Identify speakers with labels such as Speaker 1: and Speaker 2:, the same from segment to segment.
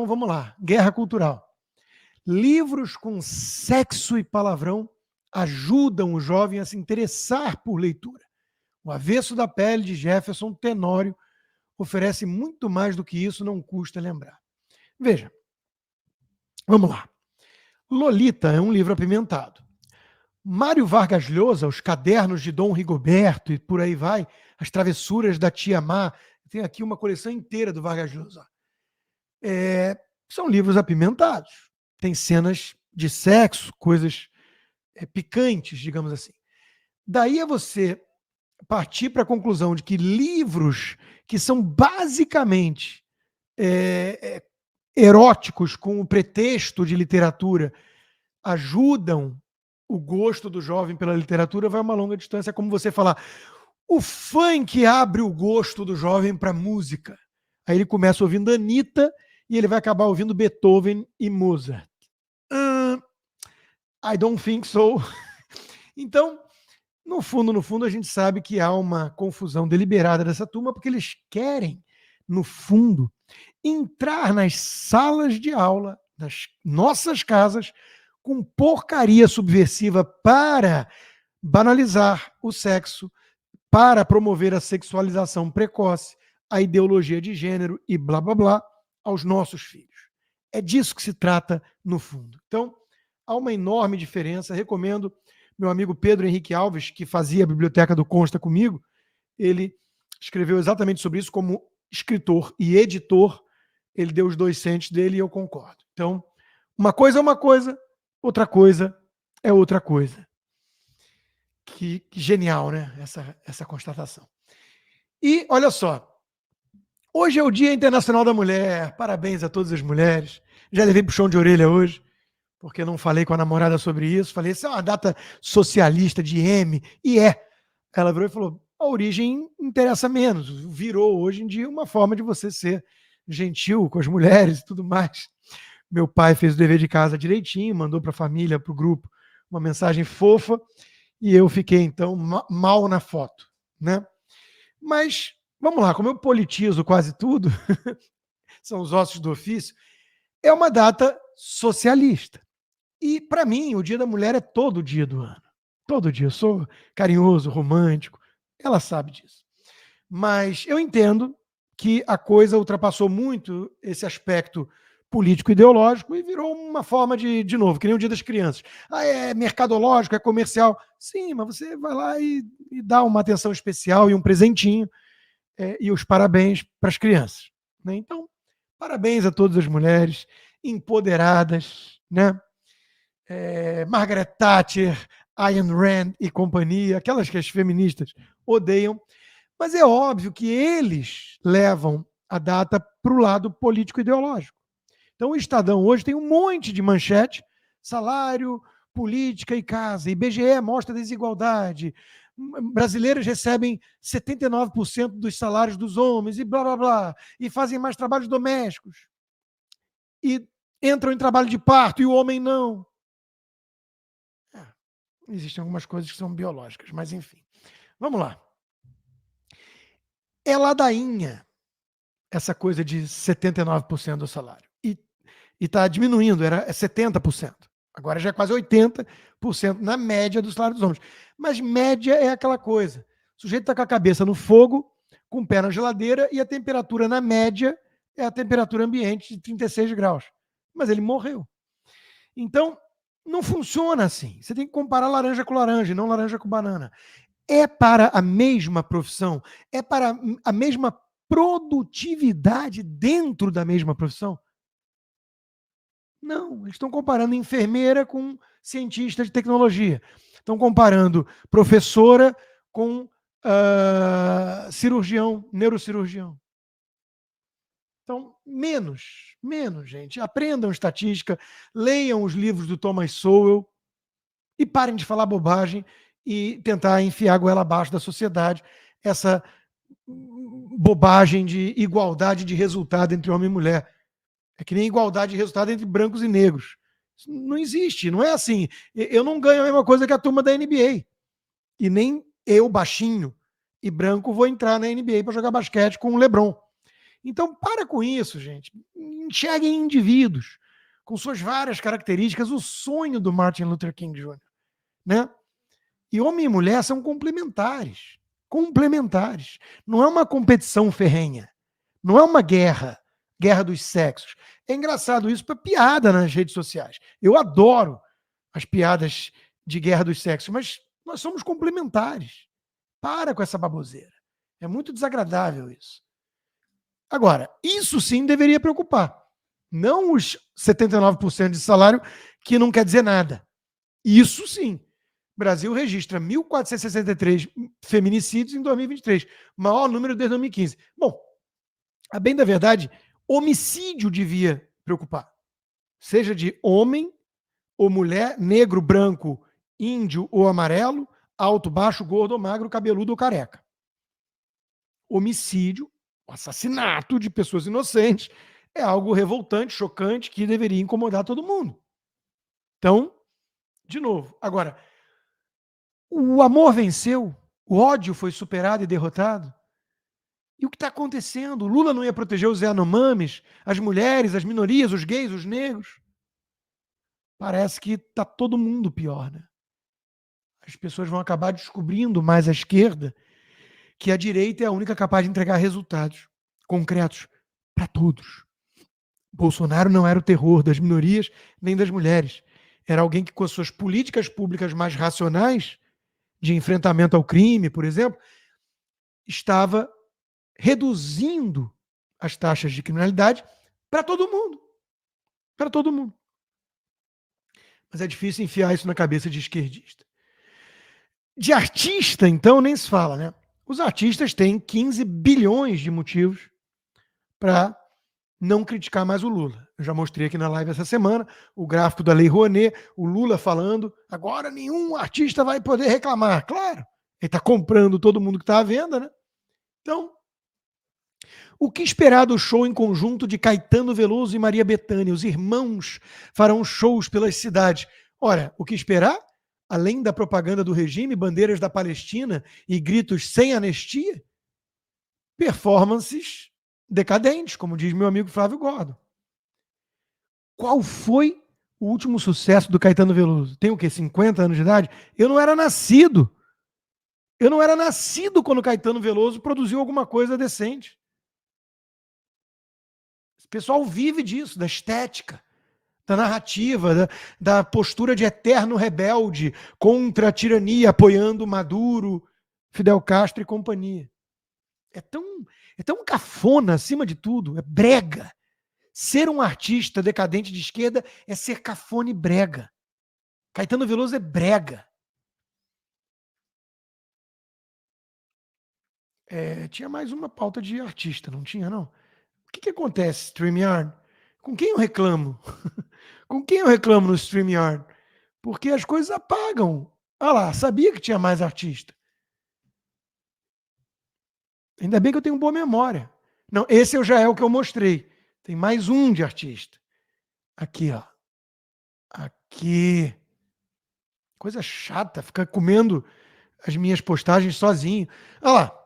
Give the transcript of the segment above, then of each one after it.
Speaker 1: Então, vamos lá. Guerra cultural. Livros com sexo e palavrão ajudam o jovem a se interessar por leitura. O Avesso da Pele, de Jefferson Tenório, oferece muito mais do que isso, não custa lembrar. Veja, vamos lá. Lolita é um livro apimentado. Mário Vargas Llosa, Os Cadernos de Dom Rigoberto e por aí vai, As Travessuras da Tia Má, tem aqui uma coleção inteira do Vargas Llosa. São livros apimentados. Tem cenas de sexo, coisas picantes, digamos assim. Daí é você partir para a conclusão de que livros que são basicamente eróticos com o pretexto de literatura ajudam o gosto do jovem pela literatura, vai uma longa distância. É como você falar, o funk abre o gosto do jovem para música. Aí ele começa ouvindo Anitta e ele vai acabar ouvindo Beethoven e Mozart. I don't think so. Então, no fundo, a gente sabe que há uma confusão deliberada dessa turma, porque eles querem, no fundo, entrar nas salas de aula, nas nossas casas, com porcaria subversiva para banalizar o sexo, para promover a sexualização precoce, a ideologia de gênero e blá, blá, blá, aos nossos filhos. É disso que se trata, no fundo. Então, há uma enorme diferença. Recomendo meu amigo Pedro Henrique Alves, que fazia a Biblioteca do Consta comigo, ele escreveu exatamente sobre isso como escritor e editor. Ele deu os 2 centos dele e eu concordo. Então, uma coisa é uma coisa, outra coisa é outra coisa. Que genial, né? Essa constatação. E olha só, hoje é o Dia Internacional da Mulher. Parabéns a todas as mulheres. Já levei puxão de orelha hoje, porque não falei com a namorada sobre isso. Falei, isso é uma data socialista de M, e é. Ela virou e falou, a origem interessa menos. Virou, hoje em dia, uma forma de você ser gentil com as mulheres e tudo mais. Meu pai fez o dever de casa direitinho, mandou para a família, para o grupo, uma mensagem fofa, e eu fiquei, então, mal na foto, né? Mas, vamos lá, como eu politizo quase tudo, são os ossos do ofício, é uma data socialista. E, para mim, o Dia da Mulher é todo dia do ano. Todo dia. Eu sou carinhoso, romântico. Ela sabe disso. Mas eu entendo que a coisa ultrapassou muito esse aspecto político-ideológico e virou uma forma de novo, que nem o Dia das Crianças. É mercadológico, é comercial. Sim, mas você vai lá e dá uma atenção especial e um presentinho e os parabéns para as crianças. Né? Então, parabéns a todas as mulheres empoderadas, né? Margaret Thatcher, Ayn Rand e companhia, aquelas que as feministas odeiam, mas é óbvio que eles levam a data para o lado político-ideológico. Então o Estadão hoje tem um monte de manchete, salário, política e casa, IBGE mostra desigualdade, brasileiras recebem 79% dos salários dos homens e blá, blá, blá, e fazem mais trabalhos domésticos, e entram em trabalho de parto e o homem não. Existem algumas coisas que são biológicas, mas enfim. Vamos lá. É ladainha essa coisa de 79% do salário. E está diminuindo, era 70%. Agora já é quase 80% na média do salário dos homens. Mas média é aquela coisa. O sujeito está com a cabeça no fogo, com o pé na geladeira, e a temperatura na média é a temperatura ambiente de 36 graus. Mas ele morreu. Então, não funciona assim. Você tem que comparar laranja com laranja, não laranja com banana. É para a mesma profissão? É para a mesma produtividade dentro da mesma profissão? Não, eles estão comparando enfermeira com cientista de tecnologia. Estão comparando professora com cirurgião, neurocirurgião. Então, menos, gente. Aprendam estatística, leiam os livros do Thomas Sowell e parem de falar bobagem e tentar enfiar a goela abaixo da sociedade essa bobagem de igualdade de resultado entre homem e mulher. É que nem igualdade de resultado entre brancos e negros. Isso não existe, não é assim. Eu não ganho a mesma coisa que a turma da NBA. E nem eu, baixinho e branco, vou entrar na NBA para jogar basquete com o LeBron. Então, para com isso, gente. enxerguem indivíduos com suas várias características, o sonho do Martin Luther King Jr., né? E homem e mulher são complementares. Complementares. Não é uma competição ferrenha. Não é uma guerra dos sexos. É engraçado isso para piada nas redes sociais. Eu adoro as piadas de guerra dos sexos, mas nós somos complementares. Para com essa baboseira. É muito desagradável isso. Agora, isso sim deveria preocupar. Não os 79% de salário, que não quer dizer nada. Isso sim. O Brasil registra 1.463 feminicídios em 2023. Maior número desde 2015. Bom, a bem da verdade, homicídio devia preocupar. Seja de homem ou mulher, negro, branco, índio ou amarelo, alto, baixo, gordo ou magro, cabeludo ou careca. Homicídio, assassinato de pessoas inocentes, é algo revoltante, chocante, que deveria incomodar todo mundo. Então, de novo, agora, o amor venceu, o ódio foi superado e derrotado. E o que está acontecendo? O Lula não ia proteger os Yanomamis, as mulheres, as minorias, os gays, os negros? Parece que está todo mundo pior, né? As pessoas vão acabar descobrindo mais à esquerda que a direita é a única capaz de entregar resultados concretos para todos. Bolsonaro não era o terror das minorias nem das mulheres. Era alguém que, com as suas políticas públicas mais racionais, de enfrentamento ao crime, por exemplo, estava reduzindo as taxas de criminalidade para todo mundo. Para todo mundo. Mas é difícil enfiar isso na cabeça de esquerdista. De artista, então, nem se fala, né? Os artistas têm 15 bilhões de motivos para não criticar mais o Lula. Eu já mostrei aqui na live essa semana o gráfico da Lei Rouanet, o Lula falando, agora nenhum artista vai poder reclamar. Claro, ele está comprando todo mundo que está à venda, né? Então, o que esperar do show em conjunto de Caetano Veloso e Maria Bethânia? Os irmãos farão shows pelas cidades. Ora, o que esperar? Além da propaganda do regime, bandeiras da Palestina e gritos sem anistia? Performances decadentes, como diz meu amigo Flávio Gordon. Qual foi o último sucesso do Caetano Veloso? Tem o quê? 50 anos de idade? Eu não era nascido. Eu não era nascido quando Caetano Veloso produziu alguma coisa decente. O pessoal vive disso, da estética, da narrativa, da postura de eterno rebelde contra a tirania, apoiando Maduro, Fidel Castro e companhia. É tão cafona, acima de tudo, é brega. Ser um artista decadente de esquerda é ser cafona e brega. Caetano Veloso é brega. Tinha mais uma pauta de artista, não tinha, não? O que acontece, StreamYard? Com quem eu reclamo? Com quem eu reclamo no StreamYard? Porque as coisas apagam. Ah lá, sabia que tinha mais artista. Ainda bem que eu tenho boa memória. Não, esse já é o que eu mostrei. Tem mais um de artista. Aqui, ó. Aqui. Coisa chata, ficar comendo as minhas postagens sozinho. Olha lá.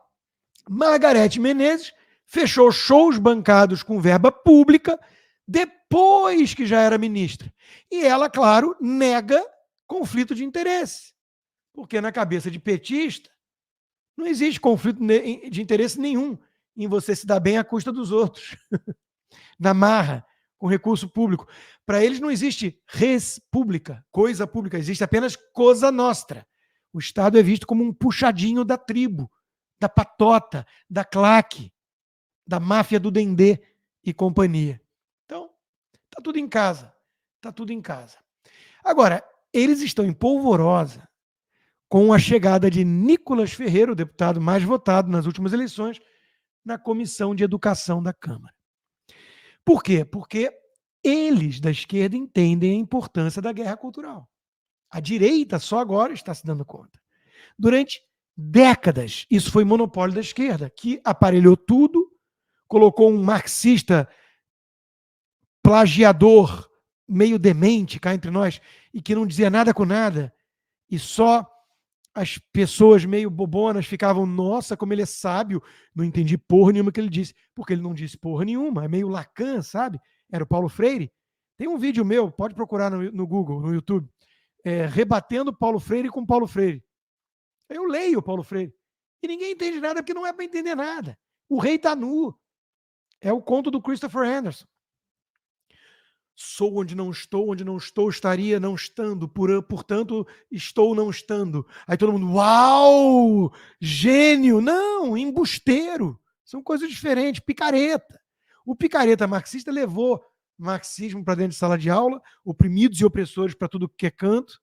Speaker 1: Margarete Menezes fechou shows bancados com verba pública depois que já era ministra. E ela, claro, nega conflito de interesse. Porque na cabeça de petista não existe conflito de interesse nenhum em você se dar bem à custa dos outros. Na marra, com recurso público. Para eles não existe res pública, coisa pública, existe apenas cosa nostra. O Estado é visto como um puxadinho da tribo, da patota, da claque, da máfia do Dendê e companhia. Então, tá tudo em casa. Tá tudo em casa. Agora, eles estão em polvorosa com a chegada de Nicolas Ferreira, o deputado mais votado nas últimas eleições, na Comissão de Educação da Câmara. Por quê? Porque eles da esquerda entendem a importância da guerra cultural. A direita só agora está se dando conta. Durante décadas, isso foi monopólio da esquerda, que aparelhou tudo, colocou um marxista plagiador, meio demente cá entre nós, e que não dizia nada com nada, e só as pessoas meio bobonas ficavam, nossa, como ele é sábio, não entendi porra nenhuma que ele disse, porque ele não disse porra nenhuma, é meio Lacan, sabe? era o Paulo Freire. Tem um vídeo meu, pode procurar no Google, no YouTube, rebatendo Paulo Freire com Paulo Freire. Eu leio Paulo Freire. E ninguém entende nada porque não é para entender nada. O rei está nu. É o conto do Christopher Anderson. Sou onde não estou, estaria não estando, portanto, estou não estando. Aí todo mundo, uau, gênio. Não, embusteiro. São coisas diferentes, picareta. O picareta marxista levou marxismo para dentro de sala de aula, oprimidos e opressores para tudo que é canto,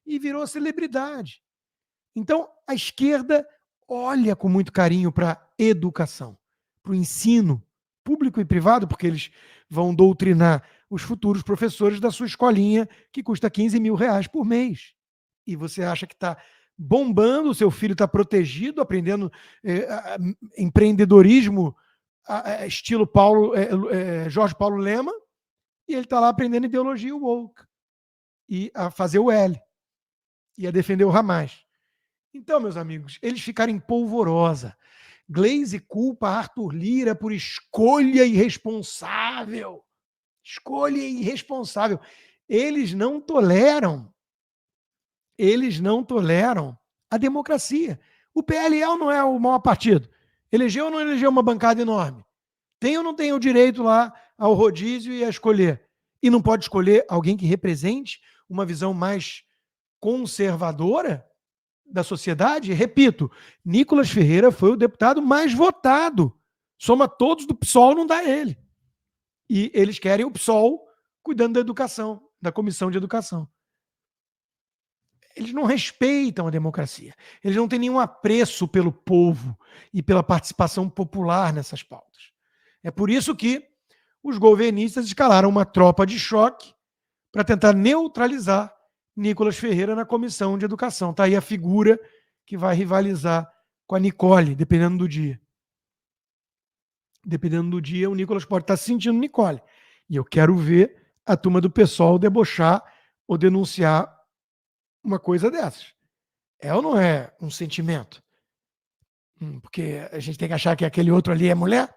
Speaker 1: e virou celebridade. Então, a esquerda olha com muito carinho para a educação, para o ensino público e privado, porque eles vão doutrinar os futuros professores da sua escolinha, que custa 15 mil reais por mês. E você acha que está bombando, o seu filho está protegido, aprendendo empreendedorismo estilo Jorge Paulo Lema, e ele está lá aprendendo ideologia woke, e a fazer o L, e a defender o Hamas. Então, meus amigos, eles ficaram em polvorosa. Gleisi culpa Arthur Lira por escolha irresponsável. Escolha irresponsável. Eles não toleram a democracia. O PLL não é o maior partido. Elegeu ou não elegeu uma bancada enorme? Tem ou não tem o direito lá ao rodízio e a escolher? E não pode escolher alguém que represente uma visão mais conservadora da sociedade? Repito, Nicolas Ferreira foi o deputado mais votado. Soma todos do PSOL, não dá ele. E eles querem o PSOL cuidando da educação, da comissão de educação. Eles não respeitam a democracia. Eles não têm nenhum apreço pelo povo e pela participação popular nessas pautas. É por isso que os governistas escalaram uma tropa de choque para tentar neutralizar Nicolas Ferreira na comissão de educação. Está aí a figura que vai rivalizar com a Nicole, dependendo do dia. Dependendo do dia, o Nicolas pode estar se sentindo Nicole. E eu quero ver a turma do PSOL debochar ou denunciar uma coisa dessas. É ou não é um sentimento? Porque a gente tem que achar que aquele outro ali é mulher?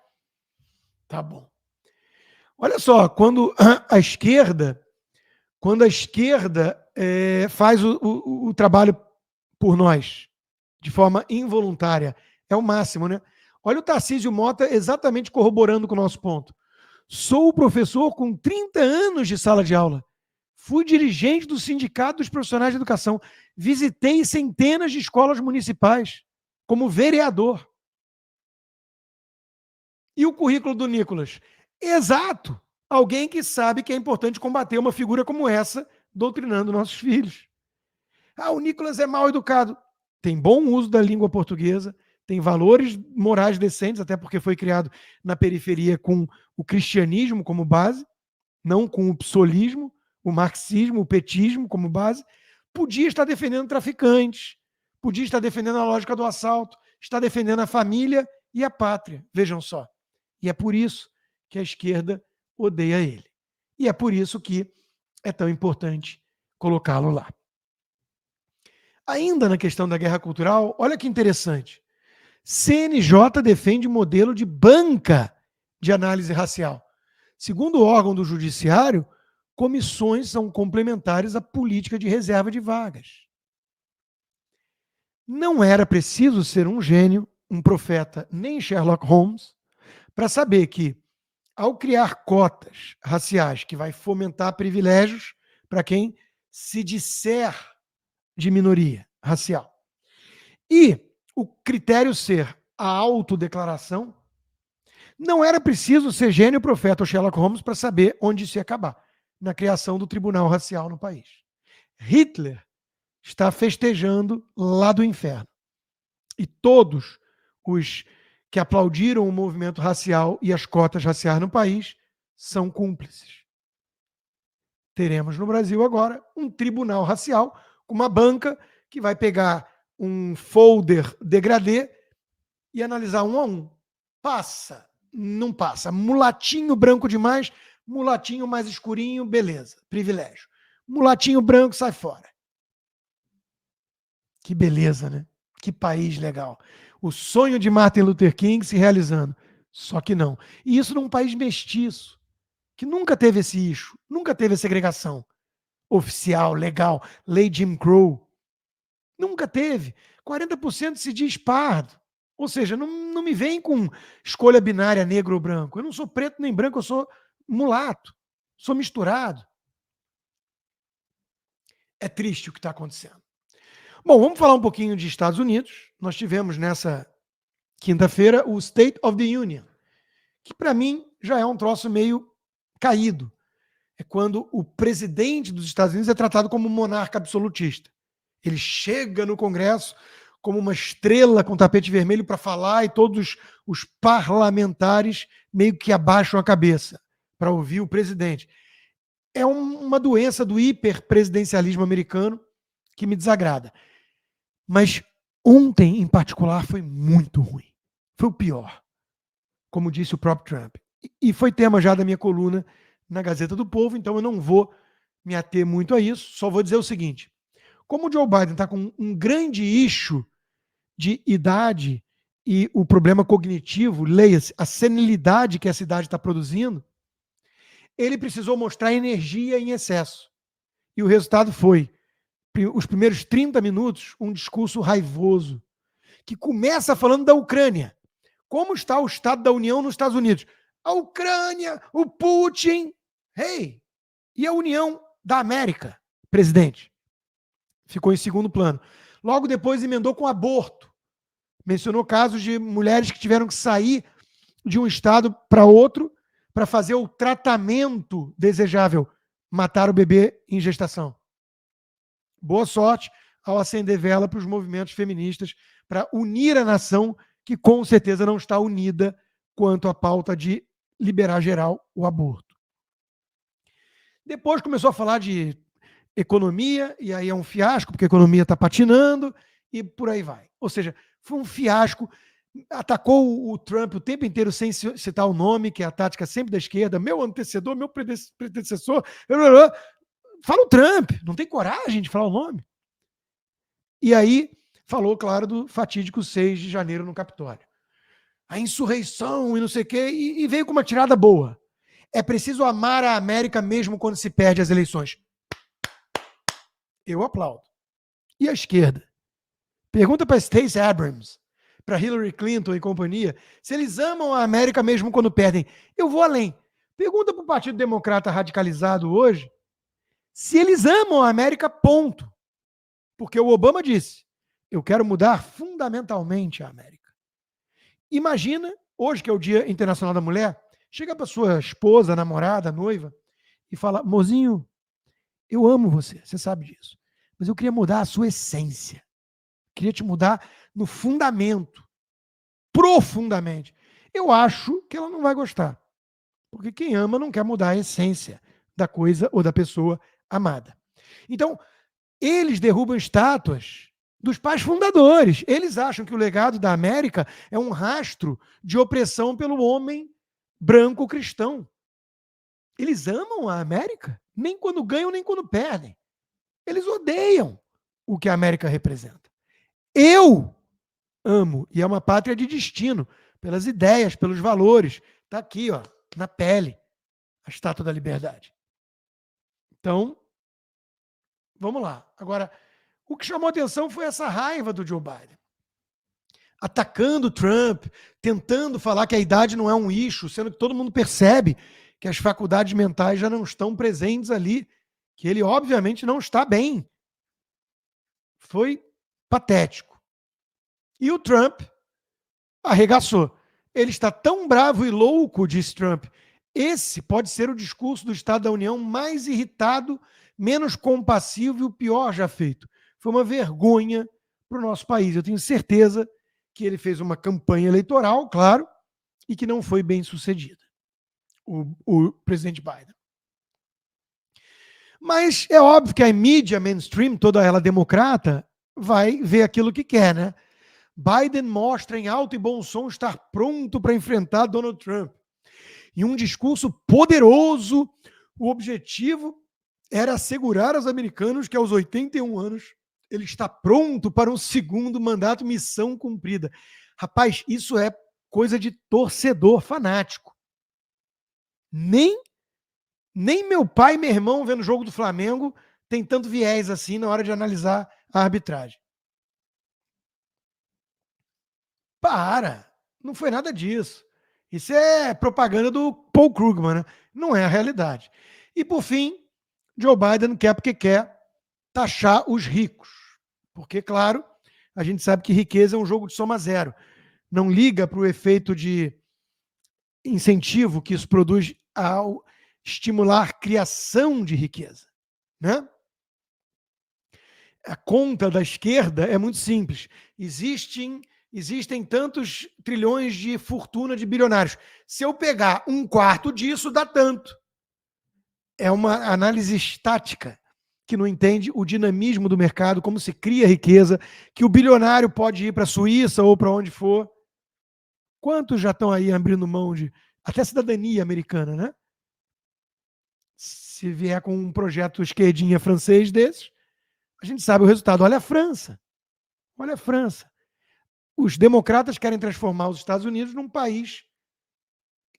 Speaker 1: Tá bom. Olha só, quando a esquerda faz o trabalho por nós, de forma involuntária, é o máximo, né? Olha o Tarcísio Mota exatamente corroborando com o nosso ponto. Sou professor com 30 anos de sala de aula. Fui dirigente do Sindicato dos Profissionais de Educação. Visitei centenas de escolas municipais como vereador. E o currículo do Nicolas? Exato. Alguém que sabe que é importante combater uma figura como essa, doutrinando nossos filhos. O Nicolas é mal educado. Tem bom uso da língua portuguesa, tem valores morais decentes, até porque foi criado na periferia com o cristianismo como base, não com o psolismo, o marxismo, o petismo como base. Podia estar defendendo traficantes, podia estar defendendo a lógica do assalto, está defendendo a família e a pátria. Vejam só. E é por isso que a esquerda odeia ele. E é por isso que é tão importante colocá-lo lá. Ainda na questão da guerra cultural, olha que interessante. CNJ defende modelo de banca de análise racial. Segundo o órgão do judiciário, comissões são complementares à política de reserva de vagas. Não era preciso ser um gênio, um profeta, nem Sherlock Holmes, para saber que, ao criar cotas raciais que vai fomentar privilégios para quem se disser de minoria racial, e o critério ser a autodeclaração, não era preciso ser gênio, profeta ou Sherlock Holmes para saber onde isso ia acabar, na criação do tribunal racial no país. Hitler está festejando lá do inferno. E todos os que aplaudiram o movimento racial e as cotas raciais no país são cúmplices. Teremos no Brasil agora um tribunal racial com uma banca que vai pegar um folder degradê e analisar um a um. Passa, não passa. Mulatinho branco demais, mulatinho mais escurinho, beleza, privilégio. Mulatinho branco, sai fora. Que beleza, né? Que país legal. O sonho de Martin Luther King se realizando. Só que não. E isso num país mestiço, que nunca teve esse issue, nunca teve a segregação oficial, legal, lei Jim Crow. Nunca teve. 40% se diz pardo. Ou seja, não me vem com escolha binária negro ou branco. Eu não sou preto nem branco, eu sou mulato. Sou misturado. É triste o que está acontecendo. Bom, vamos falar um pouquinho de Estados Unidos. Nós tivemos nessa quinta-feira o State of the Union, que para mim já é um troço meio caído. É quando o presidente dos Estados Unidos é tratado como um monarca absolutista. Ele chega no Congresso como uma estrela com tapete vermelho para falar e todos os parlamentares meio que abaixam a cabeça para ouvir o presidente. É uma doença do hiperpresidencialismo americano que me desagrada. Mas ontem, em particular, foi muito ruim. Foi o pior, como disse o próprio Trump. E foi tema já da minha coluna na Gazeta do Povo, então eu não vou me ater muito a isso, só vou dizer o seguinte. Como o Joe Biden está com um grande issue de idade e o problema cognitivo, leia-se, a senilidade que essa idade está produzindo, ele precisou mostrar energia em excesso. E o resultado foi, os primeiros 30 minutos, um discurso raivoso, que começa falando da Ucrânia. Como está o Estado da União nos Estados Unidos? A Ucrânia, o Putin, hey, e a União da América, presidente? Ficou em segundo plano. Logo depois emendou com aborto. Mencionou casos de mulheres que tiveram que sair de um estado para outro para fazer o tratamento desejável, matar o bebê em gestação. Boa sorte ao acender vela para os movimentos feministas, para unir a nação, que com certeza não está unida quanto à pauta de liberar geral o aborto. Depois começou a falar de economia, e aí é um fiasco, porque a economia está patinando, e por aí vai. Ou seja, foi um fiasco, atacou o Trump o tempo inteiro sem citar o nome, que é a tática sempre da esquerda, meu antecessor, meu predecessor, fala o Trump, não tem coragem de falar o nome. E aí falou, claro, do fatídico 6 de janeiro no Capitólio. A insurreição e não sei o quê, e veio com uma tirada boa. É preciso amar a América mesmo quando se perde as eleições. Eu aplaudo. E a esquerda? Pergunta para Stacey Abrams, para Hillary Clinton e companhia, se eles amam a América mesmo quando perdem. Eu vou além. Pergunta para o Partido Democrata radicalizado hoje se eles amam a América, ponto. Porque o Obama disse, eu quero mudar fundamentalmente a América. Imagina, hoje que é o Dia Internacional da Mulher, chega para sua esposa, namorada, noiva, e fala, mozinho, eu amo você, você sabe disso, mas eu queria mudar a sua essência. Queria te mudar no fundamento, profundamente. Eu acho que ela não vai gostar, porque quem ama não quer mudar a essência da coisa ou da pessoa amada. Então, eles derrubam estátuas dos pais fundadores. Eles acham que o legado da América é um rastro de opressão pelo homem branco cristão. Eles amam a América, nem quando ganham, nem quando perdem. Eles odeiam o que a América representa. Eu amo, e é uma pátria de destino, pelas ideias, pelos valores. Está aqui, ó, na pele, a Estátua da Liberdade. Então, vamos lá. Agora, o que chamou atenção foi essa raiva do Joe Biden. Atacando o Trump, tentando falar que a idade não é um issue, sendo que todo mundo percebe que as faculdades mentais já não estão presentes ali, que ele obviamente não está bem. Foi patético. E o Trump arregaçou. Ele está tão bravo e louco, disse Trump. Esse pode ser o discurso do Estado da União mais irritado, menos compassivo e o pior já feito. Foi uma vergonha para o nosso país. Eu tenho certeza que ele fez uma campanha eleitoral, claro, e que não foi bem sucedida, o presidente Biden. Mas é óbvio que a mídia mainstream, toda ela democrata, vai ver aquilo que quer, né? Biden mostra em alto e bom som estar pronto para enfrentar Donald Trump. Em um discurso poderoso, o objetivo era assegurar aos americanos que aos 81 anos ele está pronto para um segundo mandato, missão cumprida. Rapaz, isso é coisa de torcedor fanático. Nem Nem meu pai e meu irmão vendo o jogo do Flamengo tem tanto viés assim na hora de analisar a arbitragem. Para! Não foi nada disso. Isso é propaganda do Paul Krugman, né? Não é a realidade. E por fim, Joe Biden quer porque quer taxar os ricos. Porque, claro, a gente sabe que riqueza é um jogo de soma zero. Não liga para o efeito de incentivo que isso produz ao estimular criação de riqueza, né? A conta da esquerda é muito simples. Existem tantos trilhões de fortuna de bilionários. Se eu pegar um quarto disso, dá tanto. É uma análise estática que não entende o dinamismo do mercado, como se cria riqueza, que o bilionário pode ir para a Suíça ou para onde for. Quantos já estão aí abrindo mão de até cidadania americana, né? Se vier com um projeto esquerdinha francês desses, a gente sabe o resultado. Olha a França. Olha a França. Os democratas querem transformar os Estados Unidos num país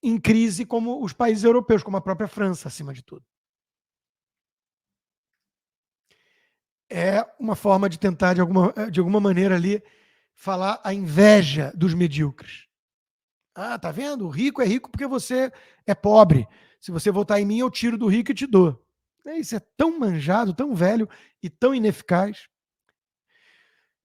Speaker 1: em crise como os países europeus, como a própria França, acima de tudo. É uma forma de tentar, de alguma maneira ali, falar a inveja dos medíocres. Ah, tá vendo? O rico é rico porque você é pobre. Se você votar em mim, eu tiro do rico e te dou. Isso é tão manjado, tão velho e tão ineficaz.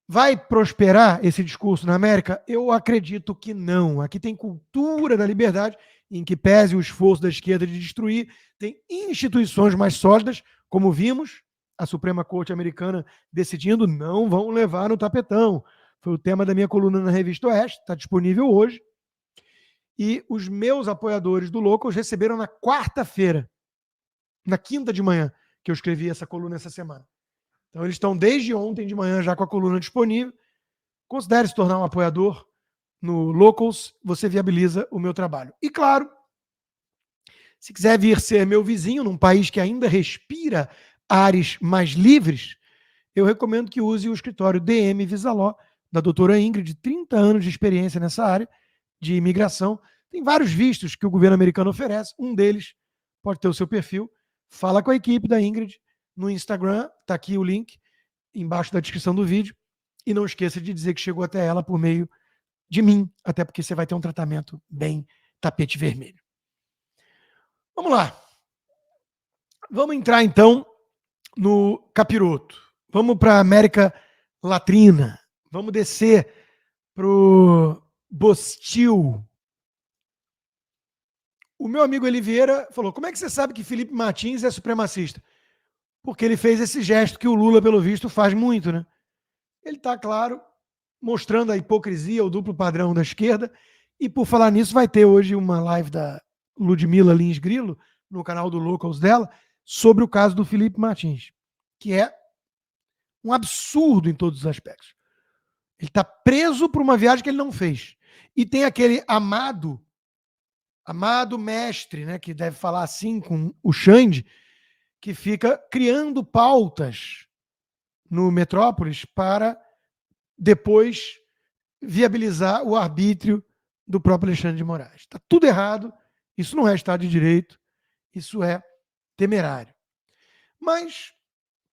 Speaker 1: Vai prosperar esse discurso na América? Eu acredito que não. Aqui tem cultura da liberdade, em que pese o esforço da esquerda de destruir, tem instituições mais sólidas, como vimos, a Suprema Corte americana decidindo não vão levar no tapetão. Foi o tema da minha coluna na Revista Oeste, está disponível hoje. E os meus apoiadores do Locals receberam na quarta-feira, na quinta de manhã, que eu escrevi essa coluna essa semana. Então, eles estão desde ontem de manhã já com a coluna disponível. Considere se tornar um apoiador no Locals, você viabiliza o meu trabalho. E, claro, se quiser vir ser meu vizinho num país que ainda respira ares mais livres, eu recomendo que use o escritório DM Visaló, da doutora Ingrid, 30 anos de experiência nessa área de imigração. Tem vários vistos que o governo americano oferece. Um deles pode ter o seu perfil. Fala com a equipe da Ingrid no Instagram, está aqui o link embaixo da descrição do vídeo. E não esqueça de dizer que chegou até ela por meio de mim, até porque você vai ter um tratamento bem tapete vermelho. Vamos lá. Vamos entrar então no capiroto. Vamos para a América Latina. Vamos descer para o Bostil. O meu amigo Oliveira falou: como é que você sabe que Felipe Martins é supremacista? Porque ele fez esse gesto que o Lula, pelo visto, faz muito, né? Ele está, claro, mostrando a hipocrisia, o duplo padrão da esquerda. E por falar nisso, vai ter hoje uma live da Ludmila Lins Grilo, no canal do Locals dela, sobre o caso do Felipe Martins, que é um absurdo em todos os aspectos. Ele está preso por uma viagem que ele não fez. E tem aquele amado mestre, né, que deve falar assim com o Xande, que fica criando pautas no Metrópolis para depois viabilizar o arbítrio do próprio Alexandre de Moraes. Está tudo errado, isso não é Estado de Direito, isso é temerário. Mas,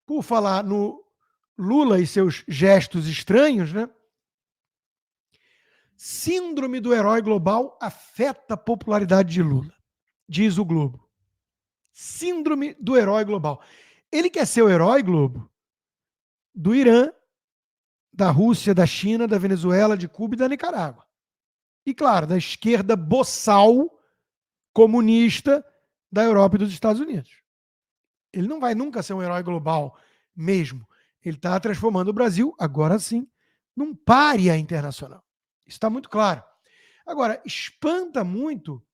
Speaker 1: por falar no Lula e seus gestos estranhos, né? Síndrome do herói global afeta a popularidade de Lula, diz o Globo. Síndrome do herói global. Ele quer ser o herói, Globo, do Irã, da Rússia, da China, da Venezuela, de Cuba e da Nicarágua. E, claro, da esquerda boçal comunista da Europa e dos Estados Unidos. Ele não vai nunca ser um herói global mesmo. Ele está transformando o Brasil, agora sim, num pária internacional. Isso está muito claro. Agora, espanta muito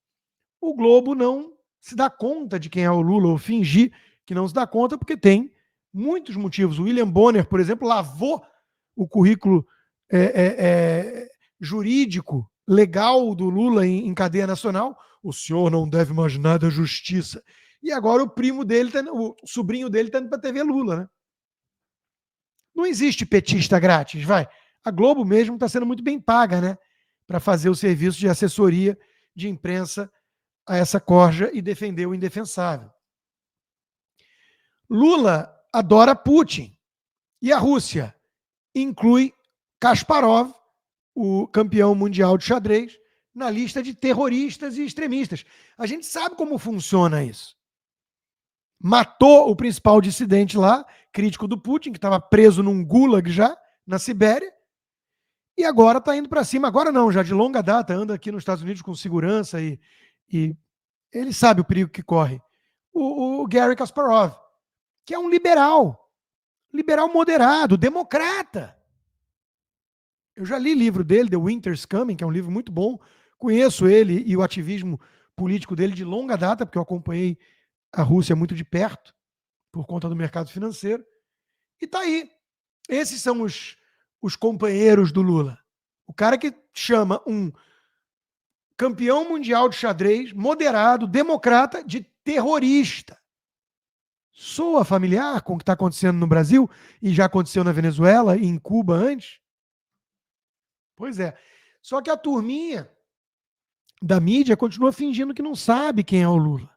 Speaker 1: o Globo não se dar conta de quem é o Lula, ou fingir que não se dá conta, porque tem muitos motivos. O William Bonner, por exemplo, lavou o currículo jurídico, legal do Lula em cadeia nacional. O senhor não deve mais nada à justiça. E agora o primo dele, o sobrinho dele está indo para a TV Lula, né? Não existe petista grátis, vai. A Globo mesmo está sendo muito bem paga, né? Para fazer o serviço de assessoria de imprensa a essa corja e defender o indefensável. Lula adora Putin. E a Rússia inclui Kasparov, o campeão mundial de xadrez, na lista de terroristas e extremistas. A gente sabe como funciona isso. Matou o principal dissidente lá, crítico do Putin, que estava preso num gulag já, na Sibéria, e agora está indo para cima. Agora não, já de longa data, anda aqui nos Estados Unidos com segurança e ele sabe o perigo que corre. O Garry Kasparov, que é um liberal moderado, democrata. Eu já li livro dele, The Winter's Coming, que é um livro muito bom. Conheço ele e o ativismo político dele de longa data, porque eu acompanhei a Rússia muito de perto, por conta do mercado financeiro. E tá aí. Esses são os companheiros do Lula. O cara que chama um campeão mundial de xadrez, moderado, democrata, de terrorista. Soa familiar com o que está acontecendo no Brasil e já aconteceu na Venezuela e em Cuba antes? Pois é. Só que a turminha da mídia continua fingindo que não sabe quem é o Lula.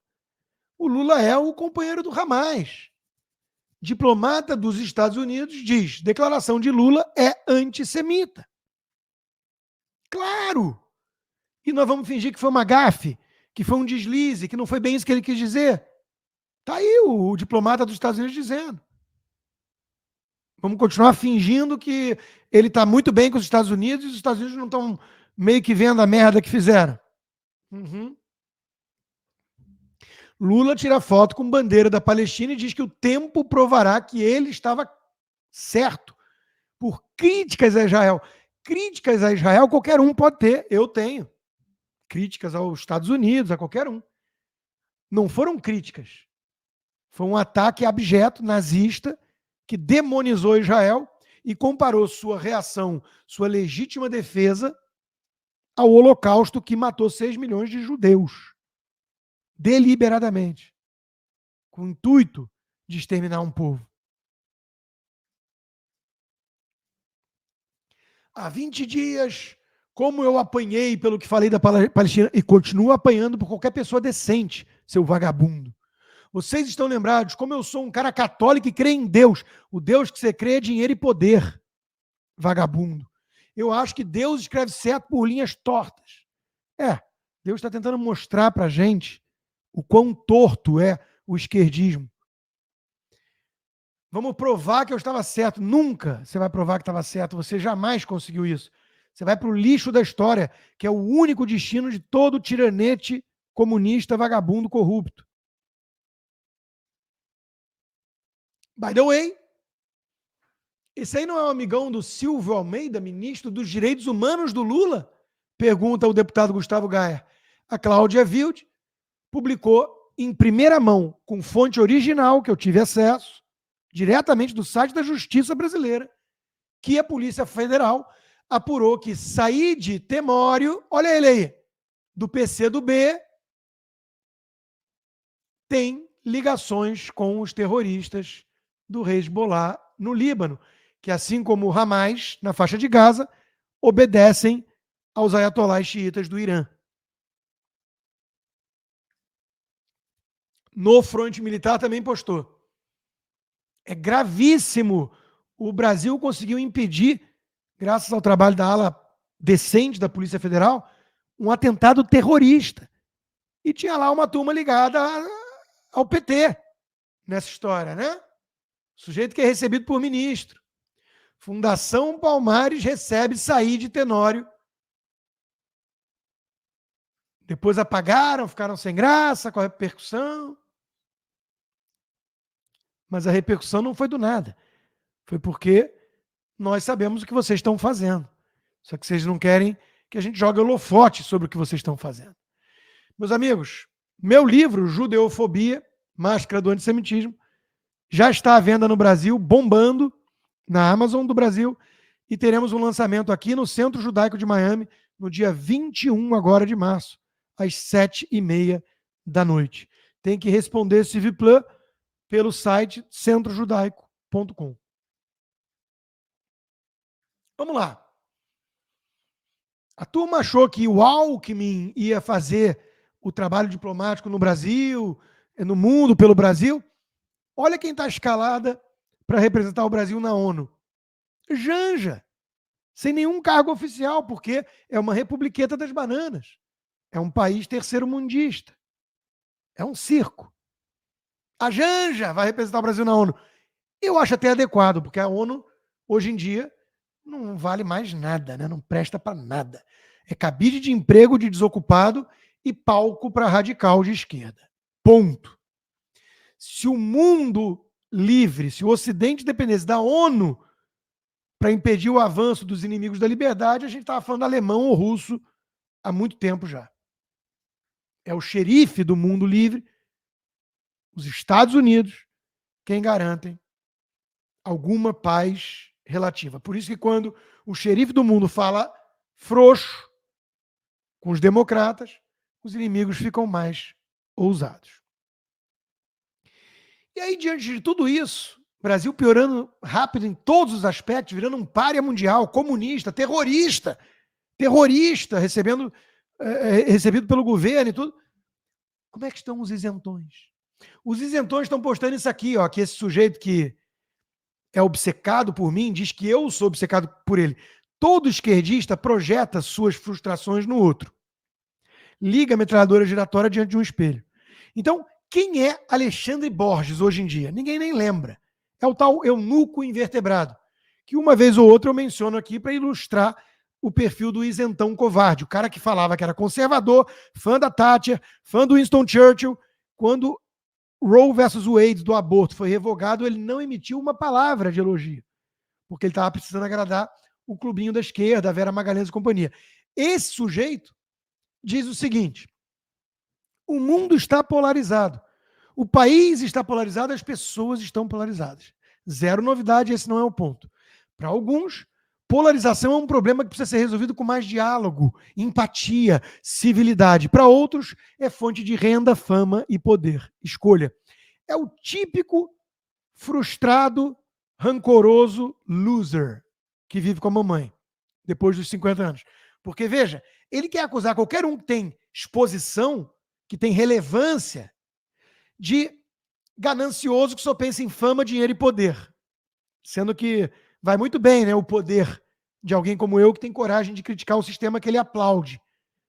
Speaker 1: O Lula é o companheiro do Hamas. Diplomata dos Estados Unidos diz: declaração de Lula é antissemita. Claro! E nós vamos fingir que foi uma gafe, que foi um deslize, que não foi bem isso que ele quis dizer. Está aí o diplomata dos Estados Unidos dizendo. Vamos continuar fingindo que ele está muito bem com os Estados Unidos e os Estados Unidos não estão meio que vendo a merda que fizeram. Uhum. Lula tira foto com bandeira da Palestina e diz que o tempo provará que ele estava certo por críticas a Israel. Críticas a Israel qualquer um pode ter, eu tenho. Críticas aos Estados Unidos, a qualquer um. Não foram críticas. Foi um ataque abjeto, nazista, que demonizou Israel e comparou sua reação, sua legítima defesa, ao Holocausto que matou 6 milhões de judeus. Deliberadamente. Com o intuito de exterminar um povo. Há 20 dias, como eu apanhei pelo que falei da Palestina, e continuo apanhando por qualquer pessoa decente, seu vagabundo. Vocês estão lembrados como eu sou um cara católico e crê em Deus. O Deus que você crê é dinheiro e poder, vagabundo. Eu acho que Deus escreve certo por linhas tortas. Deus está tentando mostrar para a gente o quão torto é o esquerdismo. Vamos provar que eu estava certo. Nunca você vai provar que estava certo. Você jamais conseguiu isso. Você vai para o lixo da história, que é o único destino de todo tiranete comunista, vagabundo, corrupto. By the way, esse aí não é um amigão do Silvio Almeida, ministro dos Direitos Humanos do Lula? Pergunta o deputado Gustavo Gayer. A Cláudia Wilde publicou em primeira mão, com fonte original, que eu tive acesso, diretamente do site da Justiça Brasileira, que a Polícia Federal apurou que Said Temório, olha ele aí, do PCdoB, tem ligações com os terroristas do Hezbollah no Líbano, que assim como o Hamas, na faixa de Gaza, obedecem aos ayatolás xiitas do Irã. No fronte militar também postou. É gravíssimo. O Brasil conseguiu impedir, graças ao trabalho da ala decente da Polícia Federal, um atentado terrorista. E tinha lá uma turma ligada ao PT nessa história, né? Sujeito que é recebido por ministro. Fundação Palmares recebe Said Tenório. Depois apagaram, ficaram sem graça com a repercussão. Mas a repercussão não foi do nada. Foi porque nós sabemos o que vocês estão fazendo. Só que vocês não querem que a gente jogue holofote sobre o que vocês estão fazendo. Meus amigos, meu livro, Judeofobia, Máscara do Antissemitismo, já está à venda no Brasil, bombando na Amazon do Brasil, e teremos um lançamento aqui no Centro Judaico de Miami, no dia 21 agora de março, às 7h30 da noite. Tem que responder esse Viplan pelo site centrojudaico.com. Vamos lá. A turma achou que o Alckmin ia fazer o trabalho diplomático no Brasil, no mundo, pelo Brasil. Olha quem está escalada para representar o Brasil na ONU. Janja, sem nenhum cargo oficial, porque é uma republiqueta das bananas. É um país terceiro-mundista. É um circo. A Janja vai representar o Brasil na ONU. Eu acho até adequado, porque a ONU, hoje em dia, não vale mais nada, né? Não presta para nada. É cabide de emprego de desocupado e palco para radical de esquerda. Ponto. Se o mundo livre, se o Ocidente dependesse da ONU para impedir o avanço dos inimigos da liberdade, a gente estava falando alemão ou russo há muito tempo já. É o xerife do mundo livre, os Estados Unidos, quem garantem alguma paz relativa. Por isso que quando o xerife do mundo fala frouxo com os democratas, os inimigos ficam mais ousados. E aí, diante de tudo isso, o Brasil piorando rápido em todos os aspectos, virando um pária mundial, comunista, terrorista, recebido pelo governo e tudo. Como é que estão os isentões? Os isentões estão postando isso aqui, ó, que esse sujeito que é obcecado por mim diz que eu sou obcecado por ele. Todo esquerdista projeta suas frustrações no outro. Liga a metralhadora giratória diante de um espelho. Então, quem é Alexandre Borges hoje em dia? Ninguém nem lembra. É o tal eunuco invertebrado, que uma vez ou outra eu menciono aqui para ilustrar o perfil do isentão covarde, o cara que falava que era conservador, fã da Thatcher, fã do Winston Churchill. Quando Roe versus Wade do aborto foi revogado, ele não emitiu uma palavra de elogio, porque ele estava precisando agradar o clubinho da esquerda, a Vera Magalhães e companhia. Esse sujeito diz o seguinte: o mundo está polarizado, o país está polarizado, as pessoas estão polarizadas. Zero novidade, esse não é o ponto. Para alguns, polarização é um problema que precisa ser resolvido com mais diálogo, empatia, civilidade. Para outros, é fonte de renda, fama e poder. Escolha. É o típico frustrado, rancoroso loser que vive com a mamãe depois dos 50 anos. Porque, veja, ele quer acusar qualquer um que tem exposição, que tem relevância, de ganancioso que só pensa em fama, dinheiro e poder. Sendo que vai muito bem, né, o poder de alguém como eu que tem coragem de criticar um sistema que ele aplaude.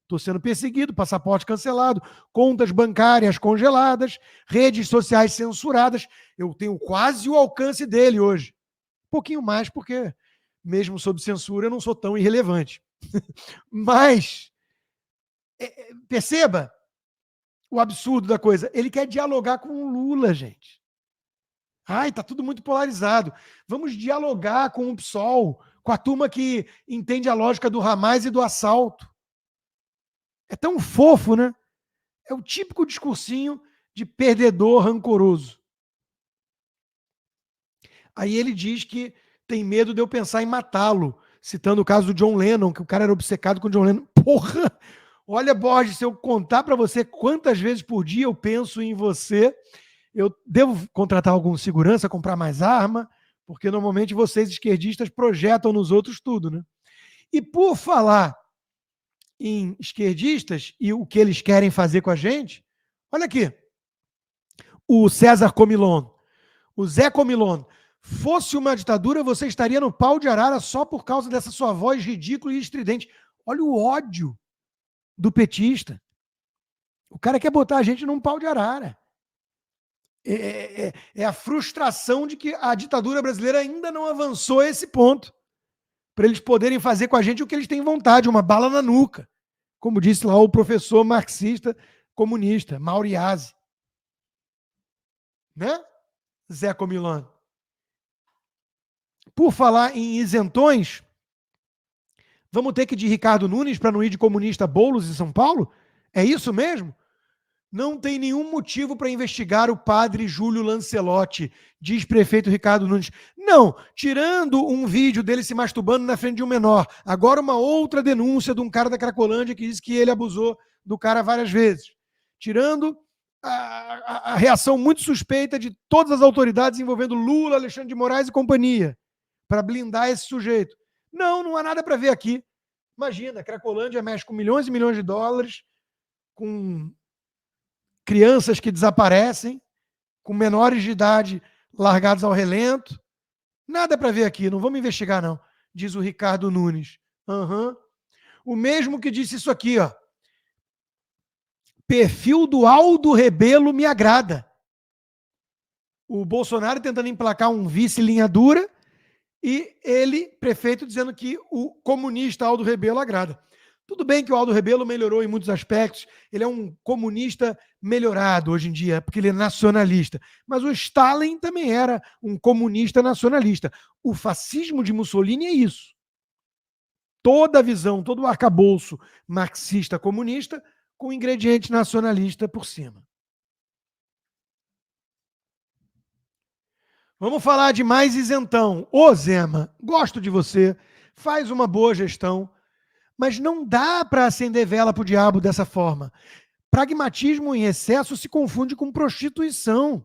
Speaker 1: Estou sendo perseguido, passaporte cancelado, contas bancárias congeladas, redes sociais censuradas. Eu tenho quase o alcance dele hoje. Um pouquinho mais, porque mesmo sob censura eu não sou tão irrelevante. Mas, perceba o absurdo da coisa. Ele quer dialogar com o Lula, gente. Ai, tá tudo muito polarizado. Vamos dialogar com o PSOL, com a turma que entende a lógica do Hamas e do assalto. É tão fofo, né? É o típico discursinho de perdedor rancoroso. Aí ele diz que tem medo de eu pensar em matá-lo, citando o caso do John Lennon, que o cara era obcecado com o John Lennon. Porra! Olha, Borges, se eu contar para você quantas vezes por dia eu penso em você, eu devo contratar algum segurança, comprar mais arma, porque normalmente vocês esquerdistas projetam nos outros tudo, né? E por falar em esquerdistas e o que eles querem fazer com a gente, olha aqui, o César Comilon, o Zé Comilon, fosse uma ditadura, você estaria no pau de arara só por causa dessa sua voz ridícula e estridente. Olha o ódio do petista. O cara quer botar a gente num pau de arara. É a frustração de que a ditadura brasileira ainda não avançou a esse ponto, para eles poderem fazer com a gente o que eles têm vontade, uma bala na nuca, como disse lá o professor marxista comunista, Mauriase. Né, Zé Comilon? Por falar em isentões, vamos ter que ir de Ricardo Nunes para não ir de comunista Boulos em São Paulo? É isso mesmo? Não tem nenhum motivo para investigar o padre Júlio Lancelotti, diz prefeito Ricardo Nunes. Não, tirando um vídeo dele se masturbando na frente de um menor. Agora uma outra denúncia de um cara da Cracolândia que diz que ele abusou do cara várias vezes. Tirando a reação muito suspeita de todas as autoridades envolvendo Lula, Alexandre de Moraes e companhia, para blindar esse sujeito. Não há nada para ver aqui. Imagina, a Cracolândia mexe com milhões e milhões de dólares, com crianças que desaparecem, com menores de idade largados ao relento. Nada para ver aqui, não vamos investigar não, diz o Ricardo Nunes. Uhum. O mesmo que disse isso aqui, ó. Perfil do Aldo Rebelo me agrada. O Bolsonaro tentando emplacar um vice linha dura e ele, prefeito, dizendo que o comunista Aldo Rebelo agrada. Tudo bem que o Aldo Rebelo melhorou em muitos aspectos, ele é um comunista melhorado hoje em dia, porque ele é nacionalista. Mas o Stalin também era um comunista nacionalista. O fascismo de Mussolini é isso. Toda a visão, todo o arcabouço marxista-comunista com ingrediente nacionalista por cima. Vamos falar de mais isentão. Ô Zema, gosto de você, faz uma boa gestão, mas não dá para acender vela para o diabo dessa forma. Pragmatismo em excesso se confunde com prostituição.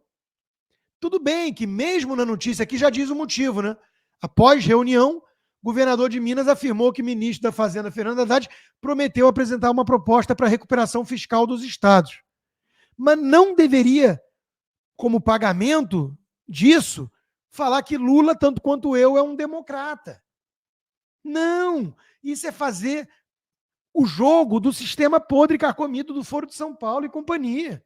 Speaker 1: Tudo bem que mesmo na notícia aqui já diz o motivo, né? Após reunião, o governador de Minas afirmou que o ministro da Fazenda, Fernando Haddad, prometeu apresentar uma proposta para a recuperação fiscal dos estados. Mas não deveria, como pagamento disso, falar que Lula, tanto quanto eu, é um democrata. Não! Isso é fazer o jogo do sistema podre carcomido do Foro de São Paulo e companhia.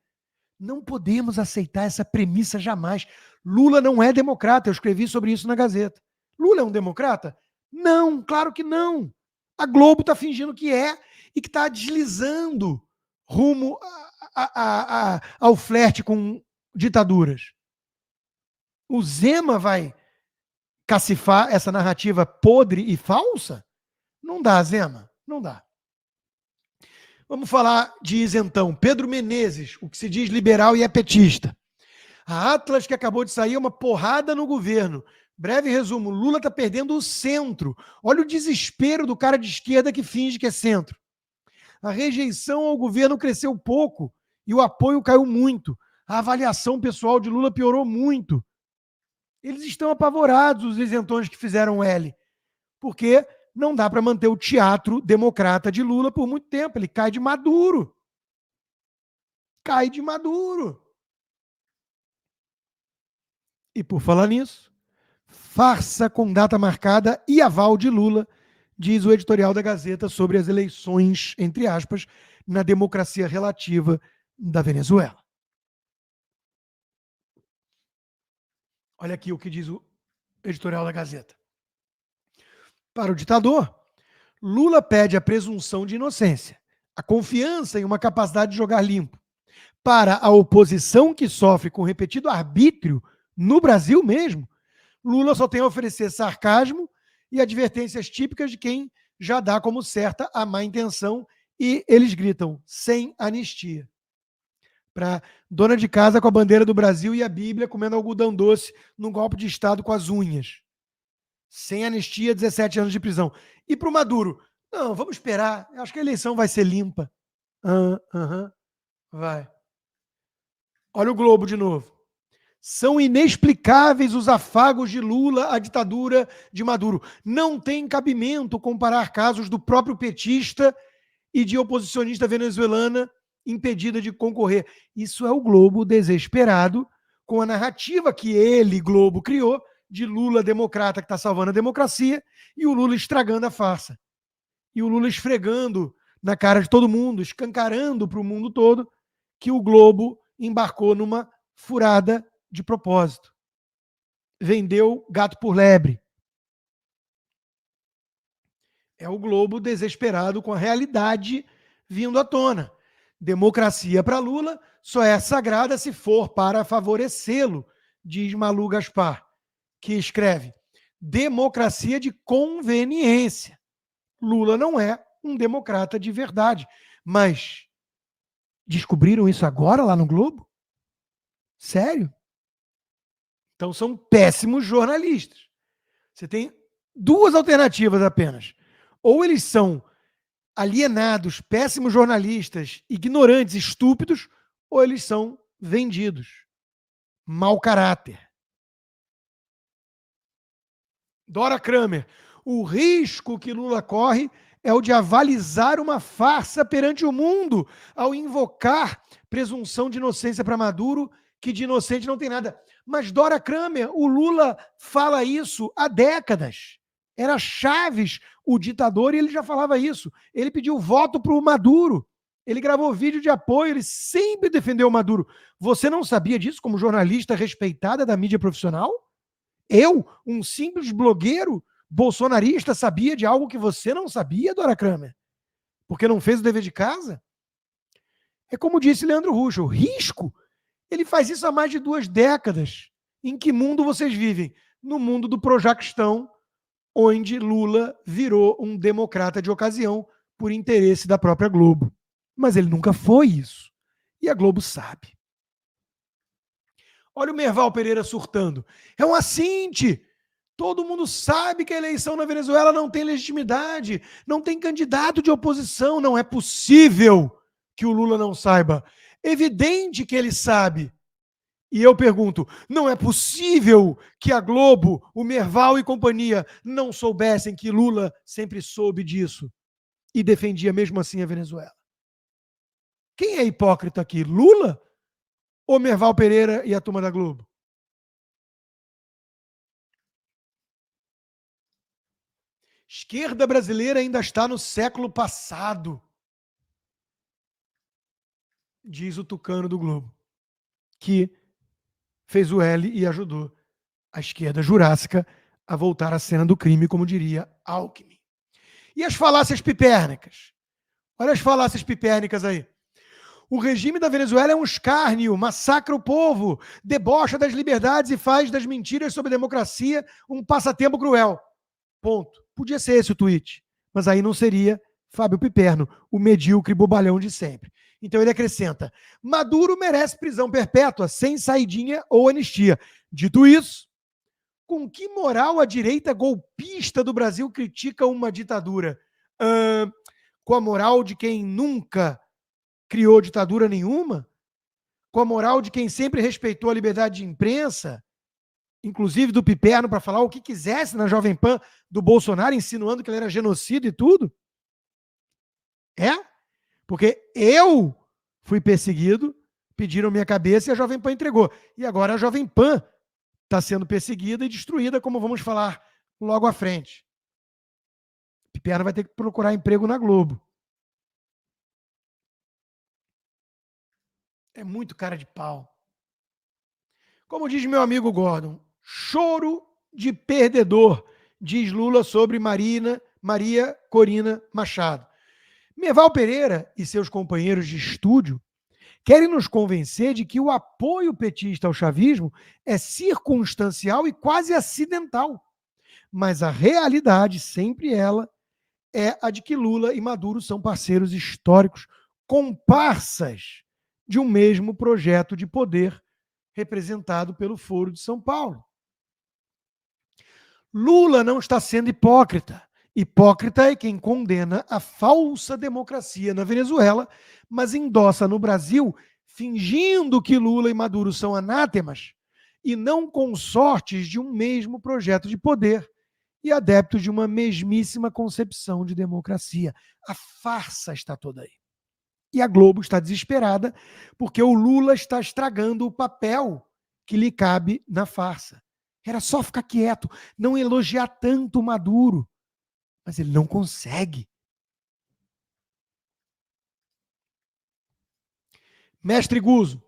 Speaker 1: Não podemos aceitar essa premissa jamais. Lula não é democrata, eu escrevi sobre isso na Gazeta. Lula é um democrata? Não, claro que não. A Globo está fingindo que é e que está deslizando rumo ao flerte com ditaduras. O Zema vai cacifar essa narrativa podre e falsa? Não dá, Zema, não dá. Vamos falar de isentão. Pedro Menezes, o que se diz liberal e é petista. A Atlas, que acabou de sair, é uma porrada no governo. Breve resumo, Lula está perdendo o centro. Olha o desespero do cara de esquerda que finge que é centro. A rejeição ao governo cresceu pouco e o apoio caiu muito. A avaliação pessoal de Lula piorou muito. Eles estão apavorados, os isentões que fizeram L, porque não dá para manter o teatro democrata de Lula por muito tempo. Ele cai de maduro. Cai de maduro. E por falar nisso, farsa com data marcada e aval de Lula, diz o editorial da Gazeta sobre as eleições, entre aspas, na democracia relativa da Venezuela. Olha aqui o que diz o editorial da Gazeta. Para o ditador, Lula pede a presunção de inocência, a confiança em uma capacidade de jogar limpo. Para a oposição que sofre com repetido arbítrio no Brasil mesmo, Lula só tem a oferecer sarcasmo e advertências típicas de quem já dá como certa a má intenção e eles gritam, sem anistia. Para dona de casa com a bandeira do Brasil e a Bíblia comendo algodão doce num golpe de Estado com as unhas. Sem anistia, 17 anos de prisão. E para o Maduro? Não, vamos esperar. Eu acho que a eleição vai ser limpa. Vai. Olha o Globo de novo. São inexplicáveis os afagos de Lula à ditadura de Maduro. Não tem cabimento comparar casos do próprio petista e de oposicionista venezuelana impedida de concorrer. Isso é o Globo desesperado com a narrativa que ele, Globo, criou de Lula democrata que está salvando a democracia e o Lula estragando a farsa. E o Lula esfregando na cara de todo mundo, escancarando para o mundo todo que o Globo embarcou numa furada de propósito. Vendeu gato por lebre. É o Globo desesperado com a realidade vindo à tona. Democracia para Lula só é sagrada se for para favorecê-lo, diz Malu Gaspar, que escreve democracia de conveniência. Lula não é um democrata de verdade. Mas descobriram isso agora lá no Globo? Sério? Então são péssimos jornalistas. Você tem duas alternativas apenas. Ou eles são alienados, péssimos jornalistas, ignorantes, estúpidos, ou eles são vendidos. Mau caráter. Dora Kramer. O risco que Lula corre é o de avalizar uma farsa perante o mundo ao invocar presunção de inocência para Maduro que de inocente não tem nada. Mas Dora Kramer, o Lula fala isso há décadas. Era Chaves o ditador e ele já falava isso. Ele pediu voto para o Maduro. Ele gravou vídeo de apoio, ele sempre defendeu o Maduro. Você não sabia disso como jornalista respeitada da mídia profissional? Eu, um simples blogueiro bolsonarista, sabia de algo que você não sabia, Dora Kramer? Porque não fez o dever de casa? É como disse Leandro Russo, o risco, ele faz isso há mais de 2 décadas. Em que mundo vocês vivem? No mundo do Projaquistão, onde Lula virou um democrata de ocasião por interesse da própria Globo. Mas ele nunca foi isso. E a Globo sabe. Olha o Merval Pereira surtando. É um assinte. Todo mundo sabe que a eleição na Venezuela não tem legitimidade, não tem candidato de oposição. Não é possível que o Lula não saiba. Evidente que ele sabe. E eu pergunto, não é possível que a Globo, o Merval e companhia não soubessem que Lula sempre soube disso e defendia mesmo assim a Venezuela? Quem é hipócrita aqui? Lula ou Merval Pereira e a turma da Globo? Esquerda brasileira ainda está no século passado, diz o tucano do Globo, que fez o L e ajudou a esquerda jurássica a voltar à cena do crime, como diria Alckmin. E as falácias pipérnicas? Olha as falácias pipérnicas aí. O regime da Venezuela é um escárnio, massacra o povo, debocha das liberdades e faz das mentiras sobre a democracia um passatempo cruel. Ponto. Podia ser esse o tweet, mas aí não seria Fábio Piperno, o medíocre bobalhão de sempre. Então ele acrescenta: Maduro merece prisão perpétua, sem saidinha ou anistia. Dito isso, com que moral a direita golpista do Brasil critica uma ditadura? Com a moral de quem nunca criou ditadura nenhuma? Com a moral de quem sempre respeitou a liberdade de imprensa? Inclusive do Piperno, para falar o que quisesse na Jovem Pan do Bolsonaro, insinuando que ele era genocida e tudo? É? Porque eu fui perseguido, pediram minha cabeça e a Jovem Pan entregou. E agora a Jovem Pan está sendo perseguida e destruída, como vamos falar logo à frente. Piperno vai ter que procurar emprego na Globo. É muito cara de pau. Como diz meu amigo Gordon, choro de perdedor, diz Lula sobre Maria Corina Machado. Merval Pereira e seus companheiros de estúdio querem nos convencer de que o apoio petista ao chavismo é circunstancial e quase acidental. Mas a realidade, sempre ela, é a de que Lula e Maduro são parceiros históricos, comparsas de um mesmo projeto de poder representado pelo Foro de São Paulo. Lula não está sendo hipócrita. Hipócrita é quem condena a falsa democracia na Venezuela, mas endossa no Brasil, fingindo que Lula e Maduro são anátemas e não consortes de um mesmo projeto de poder e adeptos de uma mesmíssima concepção de democracia. A farsa está toda aí. E a Globo está desesperada porque o Lula está estragando o papel que lhe cabe na farsa. Era só ficar quieto, não elogiar tanto o Maduro. Mas ele não consegue. Mestre Guzo,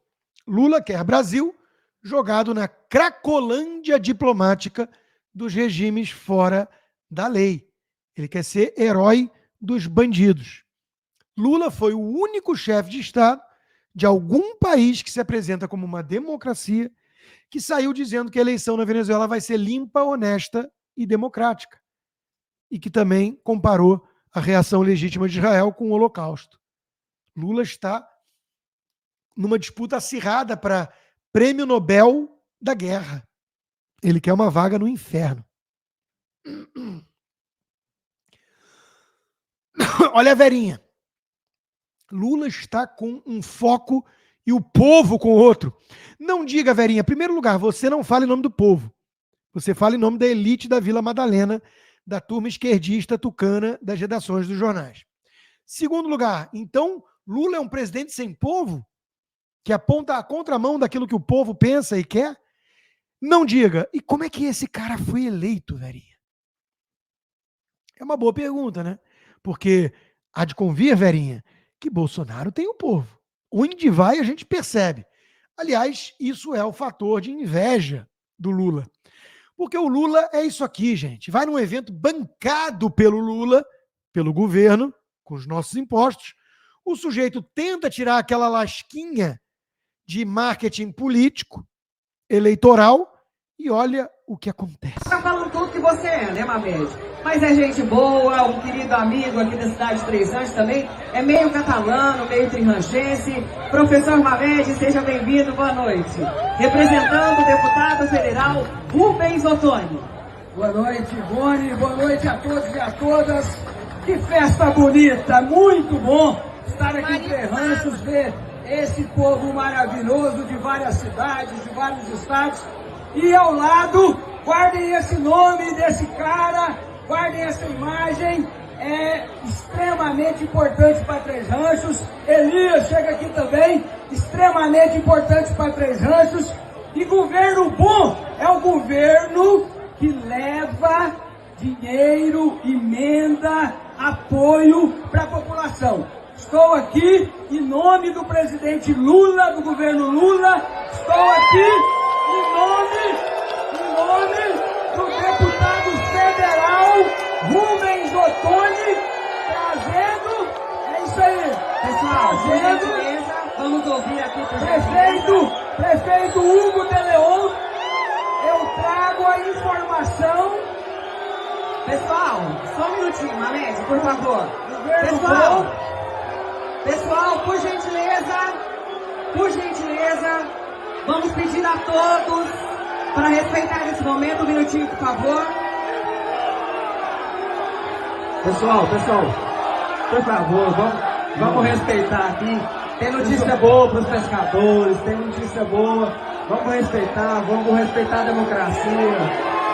Speaker 1: Lula quer Brasil jogado na cracolândia diplomática dos regimes fora da lei. Ele quer ser herói dos bandidos. Lula foi o único chefe de Estado de algum país que se apresenta como uma democracia que saiu dizendo que a eleição na Venezuela vai ser limpa, honesta e democrática. E que também comparou a reação legítima de Israel com o Holocausto. Lula está numa disputa acirrada para Prêmio Nobel da Guerra. Ele quer uma vaga no inferno. Olha a Verinha. Lula está com um foco e o povo com outro. Não diga, Verinha, em primeiro lugar, você não fala em nome do povo. Você fala em nome da elite da Vila Madalena, da turma esquerdista tucana das redações dos jornais. Segundo lugar, então, Lula é um presidente sem povo? que aponta a contramão daquilo que o povo pensa e quer, não diga, e como é que esse cara foi eleito, Verinha? É uma boa pergunta, né? Porque há de convir, Verinha, que Bolsonaro tem o povo. Onde vai, a gente percebe. Aliás, isso é o fator de inveja do Lula. Porque o Lula é isso aqui, gente. Vai num evento bancado pelo Lula, pelo governo, com os nossos impostos. O sujeito tenta tirar aquela lasquinha de marketing político, eleitoral, e olha o que acontece.
Speaker 2: Tá falando tudo que você é, né, Mamed? Mas é gente boa, um querido amigo aqui da cidade de Três Anjos também. É meio catalano, meio trirrangense. Professor Mamed, seja bem-vindo, boa noite. Representando o deputado federal Rubens Ottoni.
Speaker 3: Boa noite, Ivone. Boa noite a todos e a todas. Que festa bonita, muito bom estar aqui em Três Ranchos, ver esse povo maravilhoso de várias cidades, de vários estados. E ao lado, guardem esse nome desse cara, guardem essa imagem, é extremamente importante para Três Ranchos. Elias chega aqui também, extremamente importante para Três Ranchos. E governo bom é o governo que leva dinheiro, emenda, apoio para a população. Estou aqui em nome do presidente Lula, do governo Lula, estou aqui em nome do deputado federal Rubens Ottoni, trazendo, é isso aí,
Speaker 2: Pessoal, por
Speaker 3: trazendo,
Speaker 2: gentileza, vamos ouvir aqui por gentileza.
Speaker 3: prefeito Hugo de Leon, eu trago a informação.
Speaker 2: Pessoal, só um minutinho, Mamed, por favor.
Speaker 3: Governo
Speaker 2: Pessoal, por gentileza, vamos pedir a todos para respeitar esse momento. Um minutinho, por favor. Pessoal, por favor, vamos respeitar aqui. Tem notícia boa para os pescadores, tem notícia boa. Vamos respeitar a democracia.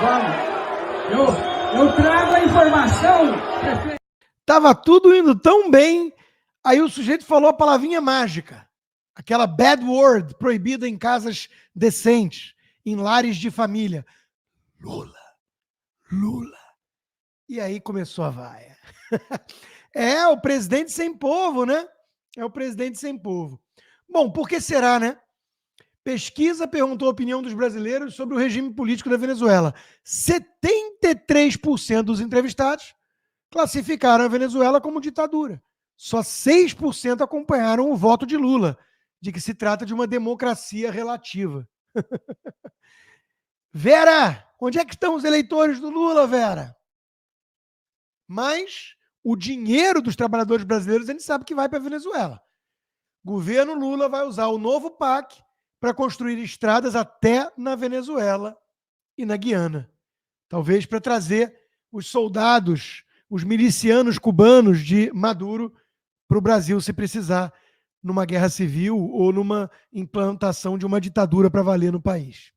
Speaker 2: Vamos.
Speaker 3: Eu trago a informação, prefeito.
Speaker 1: Tava tudo indo tão bem, aí o sujeito falou a palavrinha mágica. Aquela bad word proibida em casas decentes, em lares de família. Lula. E aí começou a vaia. É o presidente sem povo, né? É o presidente sem povo. Bom, por que será, né? Pesquisa perguntou a opinião dos brasileiros sobre o regime político da Venezuela. 73% dos entrevistados classificaram a Venezuela como ditadura. Só 6% acompanharam o voto de Lula, de que se trata de uma democracia relativa. Vera, onde é que estão os eleitores do Lula, Vera? Mas o dinheiro dos trabalhadores brasileiros, a gente sabe que vai para a Venezuela. Governo Lula vai usar o novo PAC para construir estradas até na Venezuela e na Guiana. Talvez para trazer os soldados, os milicianos cubanos de Maduro para o Brasil, se precisar, numa guerra civil ou numa implantação de uma ditadura para valer no país.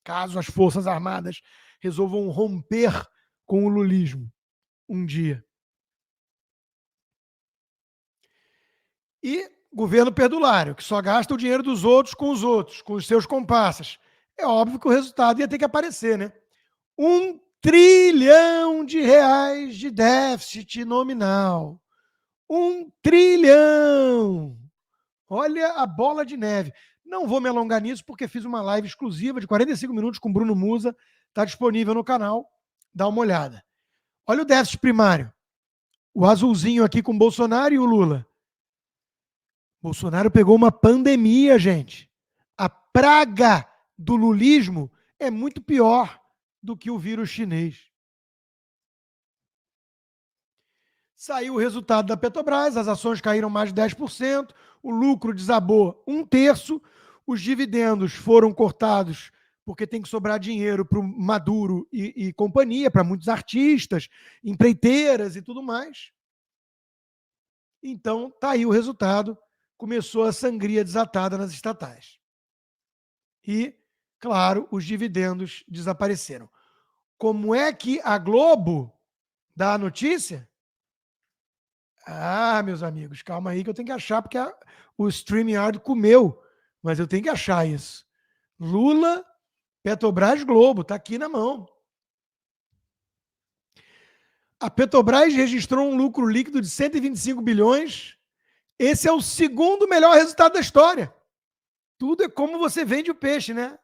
Speaker 1: Caso as Forças Armadas resolvam romper com o lulismo um dia. E governo perdulário, que só gasta o dinheiro dos outros, com os seus comparsas. É óbvio que o resultado ia ter que aparecer, né? 1 trilhão de reais de déficit nominal. 1 trilhão! Olha a bola de neve. Não vou me alongar nisso, porque fiz uma live exclusiva de 45 minutos com Bruno Musa. Está disponível no canal. Dá uma olhada. Olha o déficit primário. O azulzinho aqui com Bolsonaro e o Lula. Bolsonaro pegou uma pandemia, gente. A praga do lulismo é muito pior do que o vírus chinês. Saiu o resultado da Petrobras, as ações caíram mais de 10%, o lucro desabou 1/3, os dividendos foram cortados porque tem que sobrar dinheiro para o Maduro e companhia, para muitos artistas, empreiteiras e tudo mais. Então, tá aí o resultado. Começou a sangria desatada nas estatais. E, claro, os dividendos desapareceram. Como é que a Globo dá a notícia? Ah, meus amigos, calma aí que eu tenho que achar, porque o StreamYard comeu mas eu tenho que achar isso. Lula, Petrobras, Globo, está aqui na mão. A Petrobras registrou um lucro líquido de 125 bilhões. Esse é o segundo melhor resultado da história. Tudo é como você vende o peixe, né?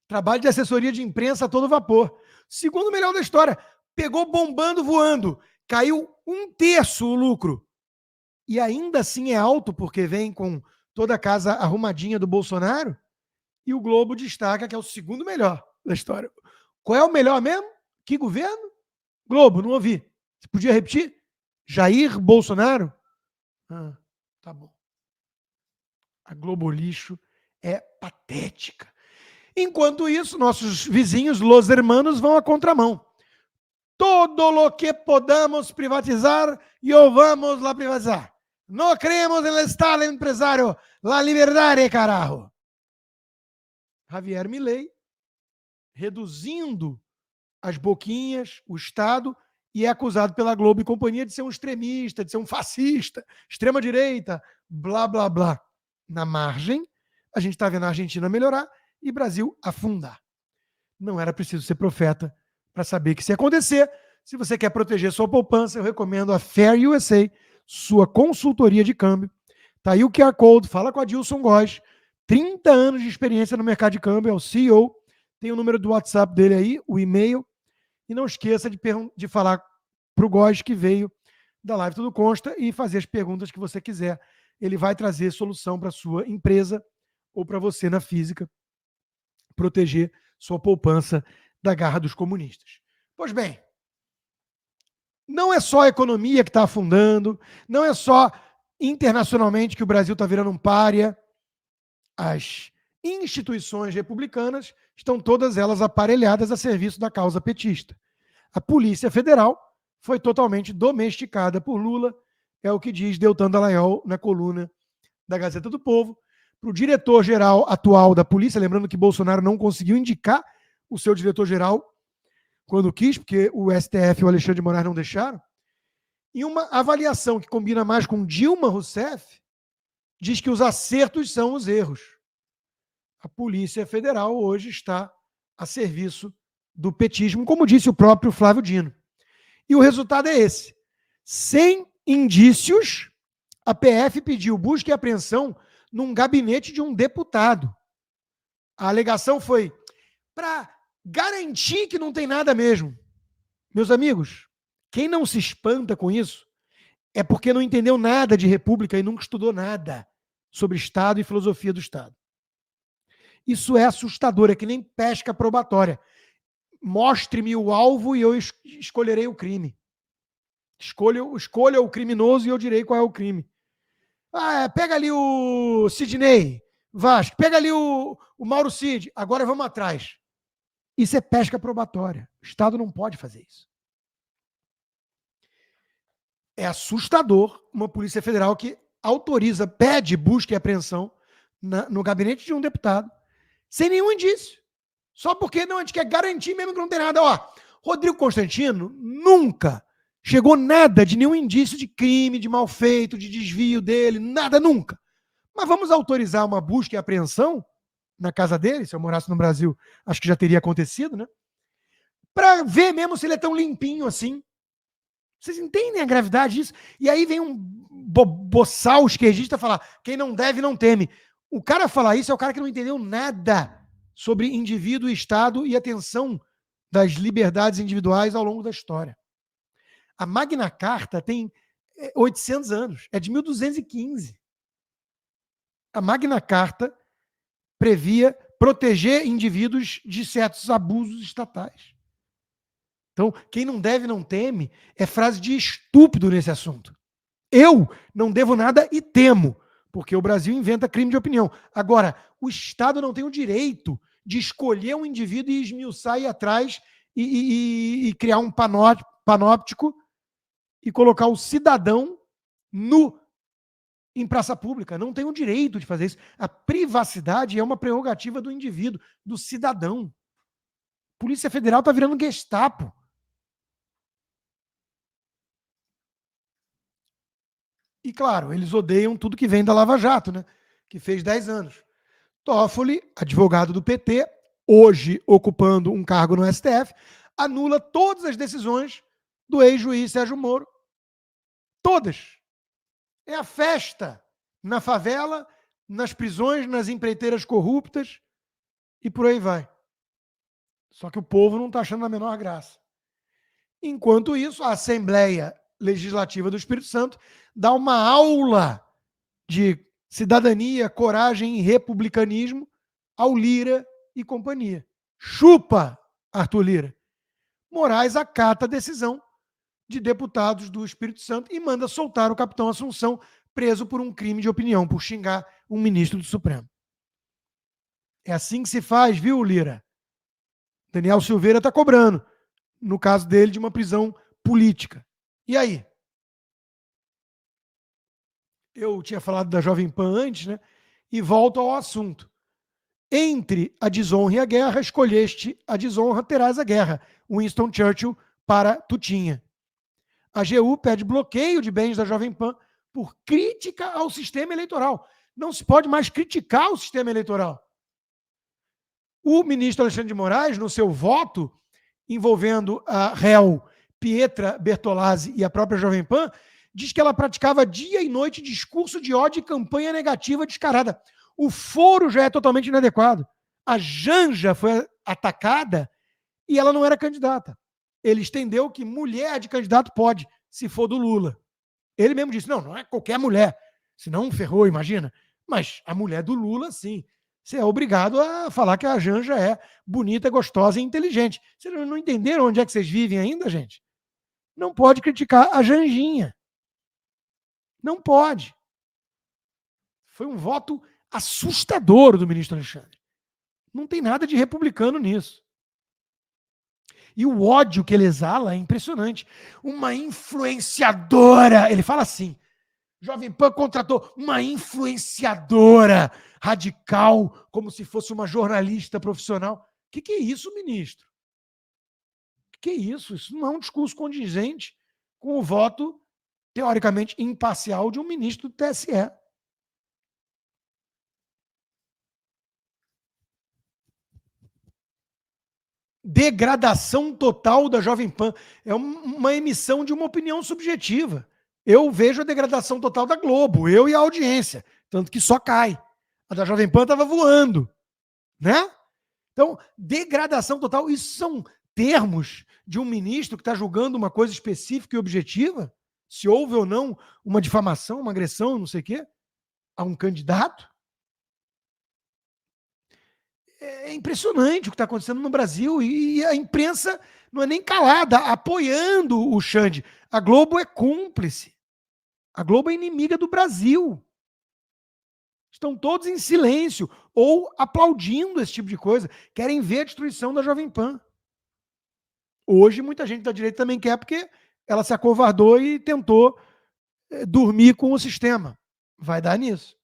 Speaker 1: Trabalho de assessoria de imprensa a todo vapor. Segundo melhor da história. Pegou bombando, voando. Caiu 1/3 o lucro. E ainda assim é alto, porque vem com toda a casa arrumadinha do Bolsonaro. E o Globo destaca que é o segundo melhor da história. Qual é o melhor mesmo? Que governo? Globo, não ouvi. Você podia repetir? Jair Bolsonaro? Ah, tá bom. A Globo Lixo é patética. Enquanto isso, nossos vizinhos, los hermanos, vão à contramão. Todo lo que podamos privatizar, yo vamos a privatizar. Não creemos no Estado empresário, la liberdade, carajo. Javier Milei, reduzindo as boquinhas, o Estado, e é acusado pela Globo e companhia de ser um extremista, de ser um fascista, extrema-direita, blá, blá, blá. Na margem, a gente está vendo a Argentina melhorar e Brasil afundar. Não era preciso ser profeta para saber que isso ia acontecer. Se você quer proteger sua poupança, eu recomendo a Fair USA, sua consultoria de câmbio. Tá aí o QR Code, fala com a Dilson Góes, 30 anos de experiência no mercado de câmbio, é o CEO, tem o número do WhatsApp dele aí, o e-mail, e não esqueça de falar para o Góes que veio da Live Tudo Consta e fazer as perguntas que você quiser. Ele vai trazer solução para sua empresa ou para você na física, proteger sua poupança da garra dos comunistas. Pois bem, não é só a economia que está afundando, não é só internacionalmente que o Brasil está virando um pária. As instituições republicanas estão todas elas aparelhadas a serviço da causa petista. A Polícia Federal foi totalmente domesticada por Lula, é o que diz Deltan Dallagnol na coluna da Gazeta do Povo. Para o diretor-geral atual da polícia, lembrando que Bolsonaro não conseguiu indicar o seu diretor-geral quando quis, porque o STF e o Alexandre de Moraes não deixaram, e uma avaliação que combina mais com Dilma Rousseff, diz que os acertos são os erros. A Polícia Federal hoje está a serviço do petismo, como disse o próprio Flávio Dino. E o resultado é esse. Sem indícios, a PF pediu busca e apreensão num gabinete de um deputado. A alegação foi para garantir que não tem nada mesmo. Meus amigos, quem não se espanta com isso é porque não entendeu nada de república e nunca estudou nada sobre Estado e filosofia do Estado. Isso é assustador, é que nem pesca probatória. Mostre-me o alvo e eu escolherei o crime. Escolha o criminoso e eu direi qual é o crime. Pega ali o Sidney Vasco, pega ali o Mauro Cid, agora vamos atrás. Isso é pesca probatória. O Estado não pode fazer isso. É assustador uma Polícia Federal que autoriza, pede busca e apreensão no gabinete de um deputado, sem nenhum indício. Só porque não, a gente quer garantir mesmo que não tem nada. Rodrigo Constantino nunca chegou nada de nenhum indício de crime, de mal feito, de desvio dele, nada, nunca. Mas vamos autorizar uma busca e apreensão na casa dele, se eu morasse no Brasil, acho que já teria acontecido, né? Para ver mesmo se ele é tão limpinho assim. Vocês entendem a gravidade disso? E aí vem um boçal esquerdista falar, quem não deve não teme. O cara falar isso é o cara que não entendeu nada sobre indivíduo, Estado e a tensão das liberdades individuais ao longo da história. A Magna Carta tem 800 anos, é de 1215. A Magna Carta previa proteger indivíduos de certos abusos estatais. Então, quem não deve não teme é frase de estúpido nesse assunto. Eu não devo nada e temo, porque o Brasil inventa crime de opinião. Agora, o Estado não tem o direito de escolher um indivíduo e esmiuçar, ir atrás e criar um panóptico e colocar o cidadão nu em praça pública. Não tem o direito de fazer isso. A privacidade é uma prerrogativa do indivíduo, do cidadão. A Polícia Federal está virando Gestapo. E, claro, eles odeiam tudo que vem da Lava Jato, né? Que fez 10 anos. Toffoli, advogado do PT, hoje ocupando um cargo no STF, anula todas as decisões do ex-juiz Sérgio Moro. Todas. É a festa na favela, nas prisões, nas empreiteiras corruptas e por aí vai. Só que o povo não está achando a menor graça. Enquanto isso, a Assembleia Legislativa do Espírito Santo dá uma aula de cidadania, coragem e republicanismo ao Lira e companhia. Chupa, Arthur Lira. Moraes acata a decisão de deputados do Espírito Santo e manda soltar o capitão Assunção, preso por um crime de opinião, por xingar um ministro do Supremo. É assim que se faz, viu, Lira? Daniel Silveira está cobrando, no caso dele, de uma prisão política. E aí? Eu tinha falado da Jovem Pan antes, né? E volto ao assunto. Entre a desonra e a guerra, escolheste a desonra, terás a guerra. Winston Churchill para Tutinha. A AGU pede bloqueio de bens da Jovem Pan por crítica ao sistema eleitoral. Não se pode mais criticar o sistema eleitoral. O ministro Alexandre de Moraes, no seu voto, envolvendo a réu Pietra Bertolazzi e a própria Jovem Pan, diz que ela praticava dia e noite discurso de ódio e campanha negativa descarada. O foro já é totalmente inadequado. A Janja foi atacada e ela não era candidata. Ele estendeu que mulher de candidato pode, se for do Lula. Ele mesmo disse, não é qualquer mulher. Senão ferrou, imagina. Mas a mulher do Lula, sim. Você é obrigado a falar que a Janja é bonita, gostosa e inteligente. Vocês não entenderam onde é que vocês vivem ainda, gente? Não pode criticar a Janjinha. Não pode. Foi um voto assustador do ministro Alexandre. Não tem nada de republicano nisso. E o ódio que ele exala é impressionante. Uma influenciadora, ele fala assim, Jovem Pan contratou uma influenciadora radical, como se fosse uma jornalista profissional. O que é isso, ministro? O que é isso? Isso não é um discurso condizente com o voto, teoricamente, imparcial de um ministro do TSE. Degradação total da Jovem Pan. É uma emissão de uma opinião subjetiva. Eu vejo a degradação total da Globo, eu e a audiência, tanto que só cai. A da Jovem Pan estava voando, né? Então, degradação total, isso são termos de um ministro que está julgando uma coisa específica e objetiva, se houve ou não uma difamação, uma agressão, não sei o quê, a um candidato. É impressionante o que está acontecendo no Brasil e a imprensa não é nem calada, apoiando o Xande. A Globo é cúmplice. A Globo é inimiga do Brasil. Estão todos em silêncio ou aplaudindo esse tipo de coisa. Querem ver a destruição da Jovem Pan. Hoje, muita gente da direita também quer, porque ela se acovardou e tentou dormir com o sistema. Vai dar nisso.